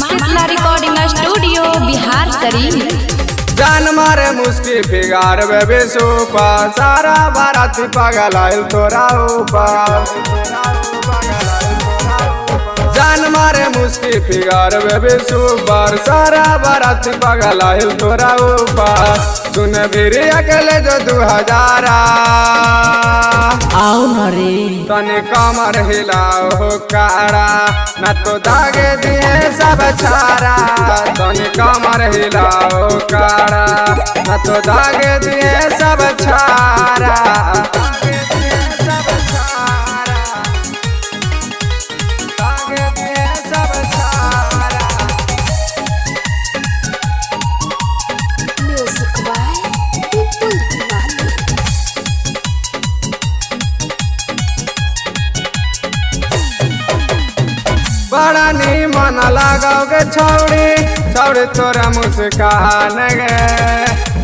Shitala recording studio Bihar Sharif. जान मारे मुस्की फिगार बेबी सुपर सारा बाराती पागल आइल तोरा ऊपर। जान मारे मुस्की फिगार बेबी सुपर सारा बाराती पागल आइल तोरा ऊपर। सुन भी अकेले जो 2000 आओ न रे तने कमर हिलाओ हो काड़ा न तो दागे दिए सब छारा। तने कमर हिलाओ काड़ा न तो दागे दिए सब छारा। बड़ा नीमन लगाओगे छौड़ी छौड़ी तोरा मुस्कान गे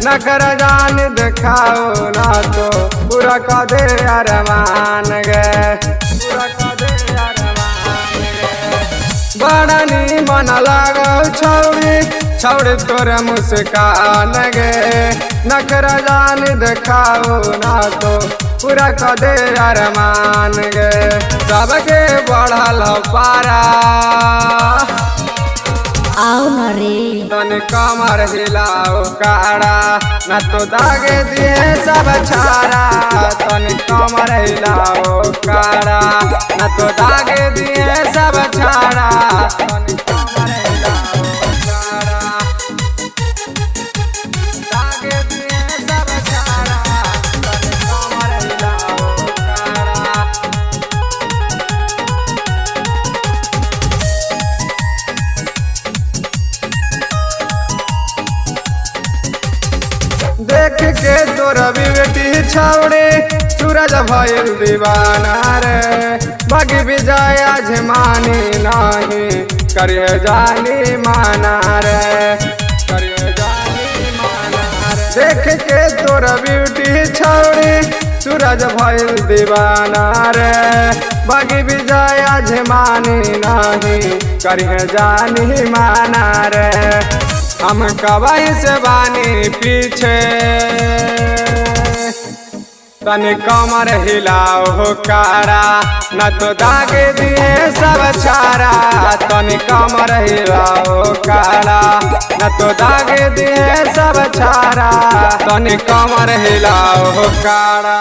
नखर जान दिखाओ ना तो पूरा कर दे अरमान गे पूरा कर दे अरमान गे। बड़ा नीमन लगाओ छौड़ी छौड़ी तोरा मुस्कान गे नखर जान दिखाओ ना तो पूरा कर दे अरमान गे। सबके बढ़ल पारा आओ न रे तने कमर हिलाओ काड़ा न तो दागे दिए सब छारा। तने कमर हिलाओ काड़ा न तो दागे दिए सब छारा। तने कमर हिलाओ काड़ा दागे दिए सब छारा। तने कमर हिलाओ काड़ा। देख के तोरा बेटी छौड़े सूरज भइल दीवाना रे। बाकी विजय आजमानी नहीं करिए जानी माना रे करिए जानी माना रे। देख के तोरा बेटी छौड़े सूरज भइल दीवाना रे। बाकी विजय आजमानी नहीं करिए जानी माना रे। हम कबाई से बानी पीछे तने कमर हिलाओ हो काड़ा न तो दागे दिए सब छारा। तने कमर हिलाओ काड़ा न तो दागे दिए सब छारा। तने कमर हिलाओ हो काड़ा।